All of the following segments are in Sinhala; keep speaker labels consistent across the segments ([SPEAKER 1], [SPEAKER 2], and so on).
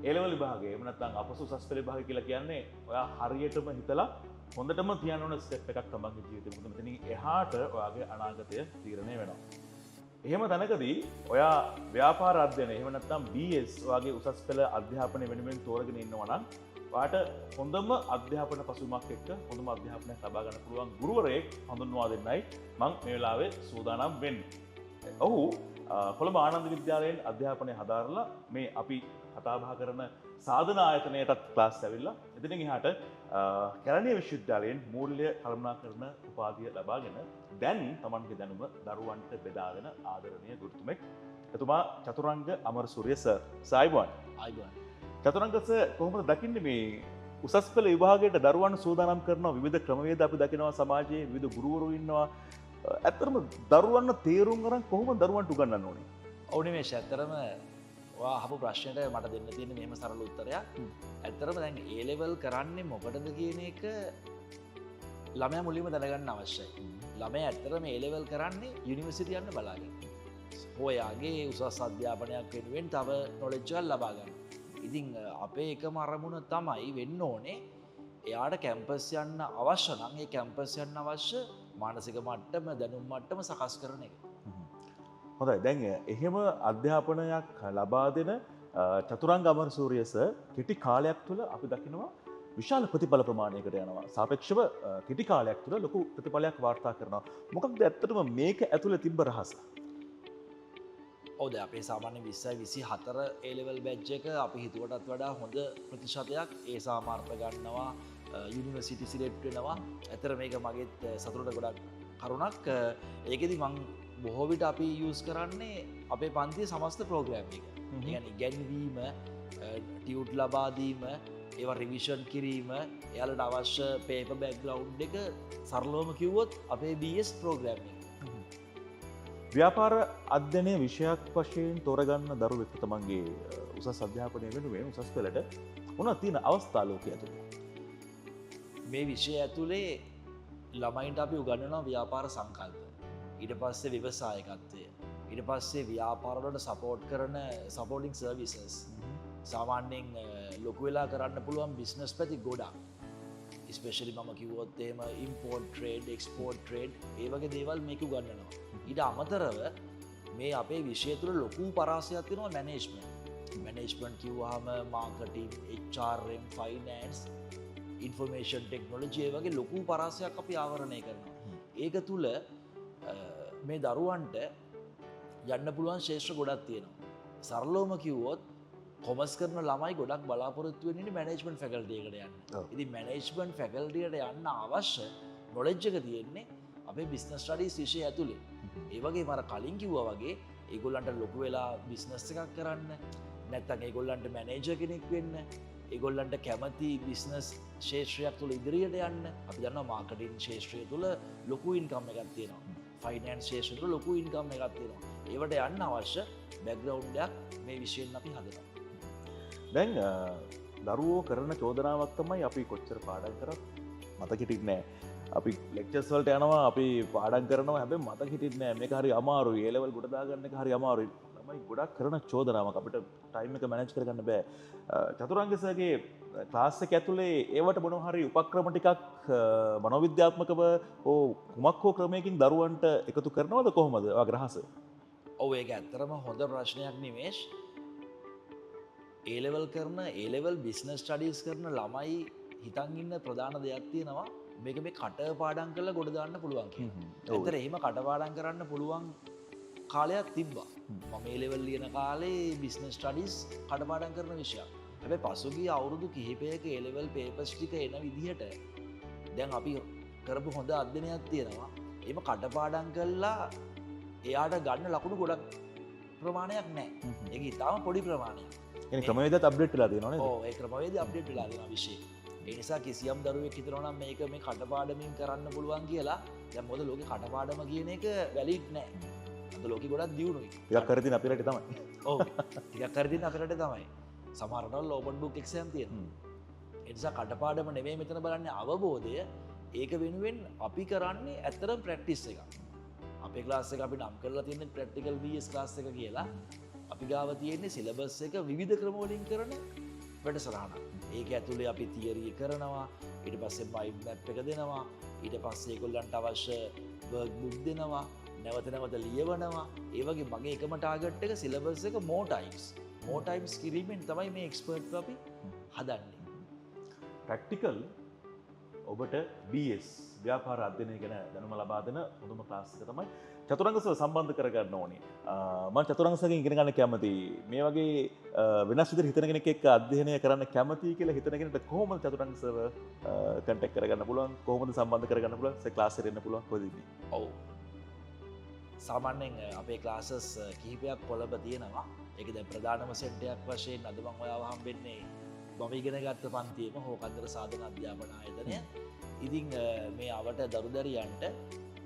[SPEAKER 1] A-level විභාගය එහෙම නැත්නම් අපසු උසස් පෙළ විභාගය කියලා කියන්නේ ඔයා හරියටම හිතලා හොඳටම තියන්න ඕන ස්ටෙප් එකක් තමන්ගේ ජීවිතේ. මොකද මෙතනින් එහාට ඔයාගේ අනාගතය තීරණය වෙනවා. එහෙම තැනකදී ඔයා ව්‍යාපාර අධ්‍යයනය එහෙම නැත්නම් BS වගේ උසස් පෙළ අධ්‍යාපනය වෙනුවෙන් තෝරගෙන ඉන්නවා නම් ඔයාට හොඳම අධ්‍යාපන පසුබිමක් එක්ක හොඳම අධ්‍යාපනයක් ලබා ගන්න පුළුවන් ගුරුවරයෙක් හඳුන්වා දෙන්නයි මම මේ වෙලාවේ සූදානම් වෙන්නේ. ඔහු කොළඹ ආනන්ද විද්‍යාලයෙන් අධ්‍යාපනය හදාරලා මේ අපි කතා බහ කරන සාධන ආයතනයටත් ක්ලාස් ඇවිල්ලා එතනින් එහාට කැලණිය විශ්වවිද්‍යාලයෙන් මූල්‍ය කළමනාකරන උපාධිය ලබාගෙන දැන් තමන්ගේ දැනුම දරුවන්ට බෙදා දෙන ආදරණීය ගුරුතුමෙක්. එතුමා චතුරංග අමරසූරිය සර්. සායිබෝන්.
[SPEAKER 2] ආයිබෝන්.
[SPEAKER 1] චතුරංග සර් කොහොමද දකින්නේ මේ උසස් පෙළ විභාගයට දරුවන් සූදානම් කරන විවිධ ක්‍රමවේද අපි දකිනවා සමාජයේ විවිධ ගුරුවරු ඉන්නවා. ඇත්තටම දරුවන්ව තේරුම් ගන්න කොහොමද දරුවන්ට උගන්වන්න ඕනේ?
[SPEAKER 2] ඔව් නිමේෂ් ඇත්තටම ඔයා අහපු ප්‍රශ්නෙට මට දෙන්න තියෙන මෙහෙම සරල උත්තරයක්. ඇත්තටම දැන් A level කරන්නේ මොකටද කියන එක ළමයා මුලින්ම දැනගන්න අවශ්‍යයි. ළමයා ඇත්තටම A level කරන්නේ යුනිවර්සිටි යන්න බලාගෙන. ඔයාගේ උසස් අධ්‍යාපනයක් වෙනුවෙන් තව නොලෙජ් එකක් ලබා ගන්න. ඉතින් අපේ එකම අරමුණ තමයි වෙන්න ඕනේ එයාට කැම්පස් යන්න අවශ්‍ය නම් ඒ කැම්පස් යන්න අවශ්‍ය මානසික මට්ටම දැනුම් මට්ටම සකස් කරන එක.
[SPEAKER 1] හොඳයි. දැන් එහෙම අධ්‍යාපනයක් ලබා දෙන චතුරංග අමරසූරිය සර් කෙටි කාලයක් තුළ අපි දකිනවා විශාල ප්‍රතිඵල ප්‍රමාණයකට යනවා. සාපේක්ෂව කෙටි කාලයක් තුළ ලොකු ප්‍රතිඵලයක් වාර්තා කරනවා. මොකක්ද ඇත්තටම මේක ඇතුළේ තිබ්බ රහස?
[SPEAKER 2] ඔව් දැන් අපේ සාමාන්‍ය 20යි 24 A level batch එක අපි හිතුවටත් වඩා හොඳ ප්‍රතිශතයක් ඒ සාමාර්ථ ගන්නවා යුනිවර්සිටි සිලෙක්ට් වෙනවා. ඇත්තට මේක මගේත් සතුටට ගොඩක් කරුණක්. ඒකෙදි මං බොහෝ විට අපි යූස් කරන්නේ අපේ පන්තියේ සමස්ත ප්‍රෝග්‍රෑම් එක. ඒ කියන්නේ ඉගෙනවීම, ටියුට් ලබා දීම, ඒවා රිවිෂන් කිරීම, එයාලට අවශ්‍ය පේපර් බෑග්ග්‍රවුන්ඩ් එක සරලවම කිව්වොත් අපේ BS ප්‍රෝග්‍රෑම් එක.
[SPEAKER 1] ව්‍යාපාර අධ්‍යයනය විෂයක් වශයෙන් තෝරගන්න දරුවෙක් තමන්ගේ උසස් අධ්‍යාපනය වෙනුවෙන් උසස් පෙළට මොනවද තියෙන අවස්ථා ලෝකයේ ඇතුළේ?
[SPEAKER 2] මේ විෂය ඇතුලේ ළමයින්ට අපි උගන්වනවා ව්‍යාපාර සංකල්ප. ඊට පස්සේ ව්‍යවසායකත්වය. ඊට පස්සේ ව්‍යාපාරවලට සපෝට් කරන සපෝටිං සර්විසස්. සාමාන්‍යයෙන් ලොකු වෙලා කරන්න පුළුවන් බිස්නස් පැති ගොඩක්. ස්පෙෂලි මම කිව්වොත් එහෙම ඉම්පෝර්ට් ට්‍රේඩ්, එක්ස්පෝර්ට් ට්‍රේඩ් ඒ වගේ දේවල් මේක උගන්වනවා. ඊට අමතරව මේ අපේ විෂය තුළ ලොකු පරාසයක් තියෙනවා මැනේජ්මන්ට්. මැනේජ්මන්ට් කිව්වහම marketing, HRM, finance, information technology ඒ වගේ ලොකු පරාසයක් අපි ආවරණය කරනවා. ඒක තුළ මේ දරුවන්ට යන්න පුළුවන් ශේෂ්ත්‍ර ගොඩක් තියෙනවා. සරලවම කිව්වොත් කොමර්ස් කරන ළමයි ගොඩක් බලාපොරොත්තු වෙන්නේ මැනේජ්මන්ට් ෆැකල්ටි එකට යන්න. ඉතින් මැනේජ්මන්ට් ෆැකල්ටියට යන්න අවශ්‍ය නොලෙජ් එක තියෙන්නේ අපේ බිස්නස් ස්ටඩීස් විෂය ඇතුලේ. ඒ වගේම අර කලින් කිව්වා වගේ ඒගොල්ලන්ට ලොකු වෙලා බිස්නස් එකක් කරන්න, නැත්නම් ඒගොල්ලන්ට මැනේජර් කෙනෙක් වෙන්න, ඒගොල්ලන්ට කැමති බිස්නස් ශේෂ්ත්‍රයක් තුළ ඉදිරියට යන්න. අපි දන්නවා මාකටිං ශේෂ්ත්‍රය තුළ ලොකු ඉන්කම් එකක් තියෙනවා. ෆයිනෑන්ස් ශේෂ්ත්‍රය තුළ ලොකු ඉන්කම් එකක් තියෙනවා. ඒවට යන්න අවශ්‍ය බෑග්ග්‍රවුන්ඩ් එකක් මේ විෂයෙන් අපි හදනවා.
[SPEAKER 1] දැන් දරුවෝ කරන චෝදනාවක් තමයි අපි කොච්චර පාඩම් කරත් මතක හිටින්නේ නැහැ. අපි ලෙක්චර්ස් වලට යනවා, අපි පාඩම් කරනවා, හැබැයි මතක හිටින්නේ නැහැ. මේක හරි අමාරුයි. A level ගොඩ දාගන්න එක හරි අමාරුයි. ළමයි ගොඩක් කරන චෝදනාවක්. අපිට ටයිම් එක මැනේජ් කරගන්න බෑ. චතුරංග සර්ගේ ක්ලාස් එක ඇතුලේ ඒවට මොනවා හරි උපක්‍රම ටිකක් මනෝවිද්‍යාත්මකව කුමක් හෝ ක්‍රමයකින් දරුවන්ට එකතු කරනවද කොහොමද? ඔයාගේ රහස?
[SPEAKER 2] ඔව් ඒක ඇත්තටම හොඳ ප්‍රශ්නයක් නිමේෂ්. A level කරන A level business studies කරන ළමයි හිතන් ඉන්න ප්‍රධාන දෙයක් තියෙනවා මේක මේ කටපාඩම් කරලා ගොඩ දාන්න පුළුවන් කියලා. ඇත්තට එහෙම කටපාඩම් කරන්න පුළුවන් කාලයක් තිබ්බා. මම A level ලියන කාලේ business studies කටපාඩම් කරන විෂයක්. හැබැයි පසුගිය අවුරුදු කිහිපයක A level papers ටික එන විදිහට දැන් අපි කරපු හොඳ අධ්‍යයනයක් තියෙනවා. එහෙම කටපාඩම් කළා එයාට ගන්න ලකුණු ගොඩක් ප්‍රමාණයක් නැහැ. ඒක ඉතාලම පොඩි ප්‍රමාණයක්.
[SPEAKER 1] එනි ක්‍රමවේදත් අප්ඩේට් වෙලා තියෙනවා නේද?
[SPEAKER 2] ඔව් ඒ ක්‍රමවේද අප්ඩේට් වෙලා තියෙනවා විශේෂ. ඒ නිසා කිසියම් දරුවෙක් හිතනවා නම් මේක මේ කටපාඩමින් කරන්න පුළුවන් කියලා දැන් මොකද ලෝකේ කටපාඩම කියන එක වැලිඩ් නැහැ. අද ලෝකෙ ගොඩක් දියුණුයි.
[SPEAKER 1] ටිකක් කර තියෙන අපේ රටේ තමයි.
[SPEAKER 2] ඔව් ටිකක් කර තියෙන අපේ රටේ තමයි. සමහර රටවල ඕපන් බුක් එක්සෑම් තියෙනවා. ඒ නිසා කටපාඩම නෙමෙයි මෙතන බලන්නේ අවබෝධය. ඒක වෙනුවෙන් අපි කරන්නේ ඇත්තටම ප්‍රැක්ටිස් එකක්. අපේ ක්ලාස් එක අපි නම් කරලා තියෙන්නේ ප්‍රැක්ටිකල් BS ක්ලාස් එක කියලා. අපි ගාව තියෙන්නේ සිලබස් එක විවිධ ක්‍රම වලින් කරන වැඩසටහන. ඒක ඇතුලේ අපි තියරි කරනවා, ඊට පස්සේ මයින්ඩ් මැප් එක දෙනවා, ඊට පස්සේ ඒගොල්ලන්ට අවශ්‍ය වර්ක් බුක් දෙනවා, නැවත නැවත ලියවනවා. ඒ වගේ මගේ එකම ටාගට් එක සිලබස් එක more times කිරීමෙන් තමයි මේ එක්ස්පර්ට් අපි හදන්නේ.
[SPEAKER 1] ප්‍රැක්ටිකල් ඔබට BS ව්‍යාපාර අධ්‍යයනය ගැන දැනුම ලබා දෙන හොඳම ක්ලාස් එක තමයි චතුරංගසව සම්බන්ධ කරගන්න ඕනේ. මම චතුරංගසවකින් ඉගෙන ගන්න කැමතියි. මේ වගේ වෙනස් විදිහට හිතන කෙනෙක් එක්ක අධ්‍යයනය කරන්න කැමතියි කියලා හිතන කෙනෙක්ට කොහොමද චතුරංගසව කන්ටැක්ට් කරගන්න පුළුවන්? කොහොමද සම්බන්ධ කරගන්න පුළුවන්? ක්ලාස් එකට එන්න පුළුවන් කොහෙද ඉන්නේ?
[SPEAKER 2] ඔව්. සාමාන්‍යයෙන් අපේ ක්ලාසස් කිහිපයක් කොළඹ තියෙනවා. ඒක දැන් ප්‍රධානම සෙට් එකක් වශයෙන් අද මම ඔයාව හම්බෙන්නේ මම ඉගෙන ගත්ත පන්තියේම හෝකන්දර සාධන අධ්‍යාපන ආයතනය. ඉතින් මේ අවට දරුදරියන්ට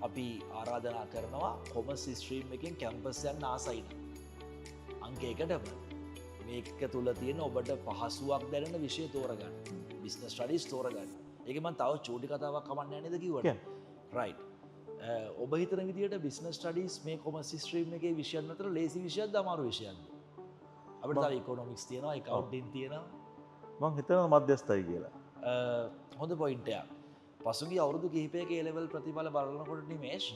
[SPEAKER 2] අපි ආරාධනා කරනවා කොමර්ස් ස්ට්‍රීම් එකෙන් කැම්පස් යන්න ආසයි නම් අංක 1ටම මේක තුල තියෙන ඔබට පහසුවක් දැනෙන විෂය තෝරගන්න. බිස්නස් ස්ටඩීස් තෝරගන්න. ඒක මම තව චූටි කතාවක් කමන්න යන්නේද කිව්වට. රයිට්. ඔබ හිතන විදිහට බිස්නස් ස්ටඩීස් මේ කොමර්ස් ස්ට්‍රීම් එකේ විෂයන් අතර ලේසි විෂයක්ද අමාරු විෂයක්ද? අපිට තව ඉකොනොමික්ස් තියෙනවා, එකවුන්ටින් තියෙනවා.
[SPEAKER 1] මං හිතනවා මධ්‍යස්ථයි කියලා.
[SPEAKER 2] හොඳ පොයින්ට් එකක්. පසුගිය අවුරුදු කිහිපයක A level ප්‍රතිඵල බලනකොට නිමේෂ්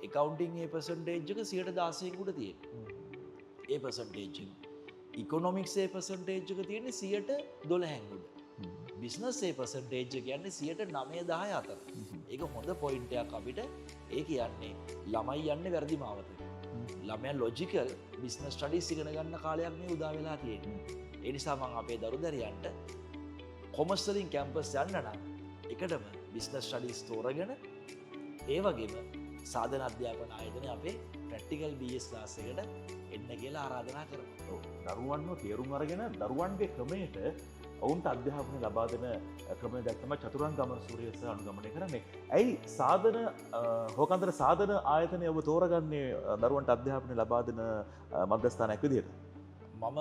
[SPEAKER 2] accounting ඒ percentage එක 16% උඩ තියෙනවා. ඒ percentage එක. economics ඒ percentage එක තියෙන්නේ 12% උඩ. business ඒ percentage එක කියන්නේ 9-10 අතර. ඒක හොඳ පොයින්ට් එකක් අපිට. ඒ කියන්නේ ළමයි යන්නේ වැරදි මාවතට. ළමයා logical business studies ඉගෙන ගන්න කාලයක් මේ උදා වෙලා තියෙන්නේ. ඒ නිසා මම අපේ දරුදරියන්ට කොමර්ස් වලින් කැම්පස් යන්න නම් එකටම බිස්නස් ස්ටඩීස් තෝරගෙන ඒ වගේම සාධන අධ්‍යාපන ආයතනයේ අපේ ප්‍රැක්ටිකල් BS ක්ලාස් එකට එන්න කියලා ආරාධනා කරනවා.
[SPEAKER 1] දරුවන්ව තේරුම් අරගෙන දරුවන්ගේ ක්‍රමයට ඔවුන්ට අධ්‍යාපනය ලබා දෙන ක්‍රමය දැක්කම චතුරංග අමරසූරිය සර් අනුගමනය කරන්නේ. ඇයි සාධන හෝකන්දර සාධන ආයතනය ඔබ තෝරගන්නේ දරුවන්ට අධ්‍යාපනය ලබා දෙන මධ්‍යස්ථානයක් විදිහට?
[SPEAKER 2] මම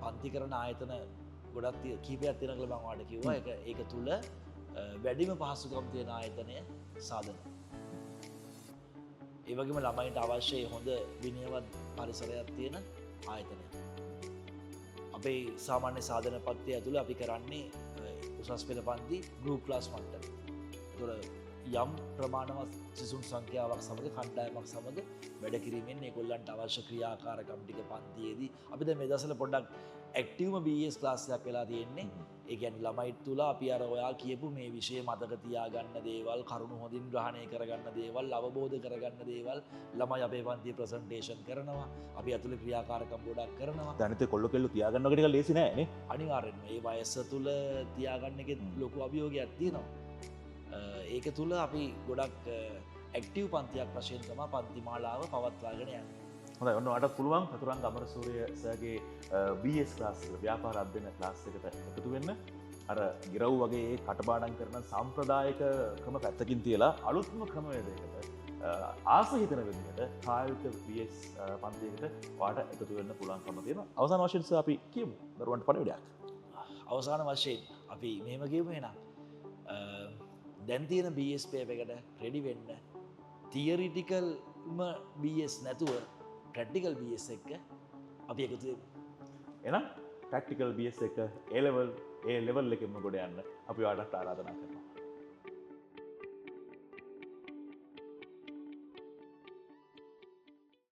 [SPEAKER 2] පන්ති කරන ආයතන ගොඩක් කීපයක් තියෙනවා කියලා මම ඔයාලට කිව්වා. ඒක තුල වැඩිම පහසුකම් තියෙන ආයතනය සාධන. ඒ වගේම ළමයින්ට අවශ්‍ය හොඳ විනයවත් පරිසරයක් තියෙන ආයතනය. අපේ සාමාන්‍ය සාධන පත්තිය ඇතුළේ අපි කරන්නේ උසස් පෙළ පන්ති ගෲප් ක්ලාස් මට්ටම. ඒතොර යම් ප්‍රමාණවත් සිසුන් සංඛ්‍යාවක් සමග කණ්ඩායමක් සමග වැඩ කිරීමෙන් ඒගොල්ලන්ට අවශ්‍ය ක්‍රියාකාරකම් ටික පන්තියේදී අපි දැන් මේ දවස්වල පොඩ්ඩක් ඇක්ටිව්ම BS ක්ලාස් එකක් වෙලා තියෙන්නේ. ඒ කියන්නේ ළමයිත් තුල අපි අර ඔයා කියපු මේ විෂය මතක තියාගන්න දේවල්, කරුණු හොඳින් ග්‍රහණය කරගන්න දේවල්, අවබෝධ කරගන්න දේවල් ළමයි අපේ පන්තියේ ප්‍රසන්ටේෂන් කරනවා. අපි ඇතුලේ ක්‍රියාකාරකම් ගොඩක් කරනවා.
[SPEAKER 1] දැනිත කොල්ල කෙල්ල තියාගන්න එක ලේසි නෑ නේ.
[SPEAKER 2] අනිවාර්යෙන්ම මේ වයස තුල තියාගන්න එකේ ලොකු අභියෝගයක් තියෙනවා. ඒක තුල අපි ගොඩක් ඇක්ටිව් පන්තියක් වශයෙන් තමයි පන්ති මාලාව පවත්වාගෙන යන්නේ.
[SPEAKER 1] හොඳයි, ඔන්න ඔයාලට පුළුවන් චතුරංග අමරසූරිය සර්ගේ BS ක්ලාස් එක ව්‍යාපාර අධ්‍යයන ක්ලාස් එකට එකතු වෙන්න. අර ගිරව් වගේ කටපාඩම් කරන සම්ප්‍රදායික ක්‍රම පැත්තකින් තියලා අලුත්ම ක්‍රමවේදයකට ආස හිතන විදිහට ප්‍රායෝගික BS පන්තියකට ඔයාලට එකතු වෙන්න පුළුවන්කම තියෙනවා. අවසාන වශයෙන් අපි කියමු දරුවන්ට පණිවිඩයක්.
[SPEAKER 2] අවසාන වශයෙන් අපි මෙහෙම කියමු එහෙනම්. දැන් තියෙන BS පේපර් එකට රෙඩි වෙන්න. තියරිටිකල්ම BS නැතුව ප්‍රැක්ටිකල් BS එක අපි එකතු වෙමු.
[SPEAKER 1] එහෙනම් ප්‍රැක්ටිකල් BS එක A level එකෙම ගොඩ යන්න අපි ඔයාලට ආරාධනා කරනවා.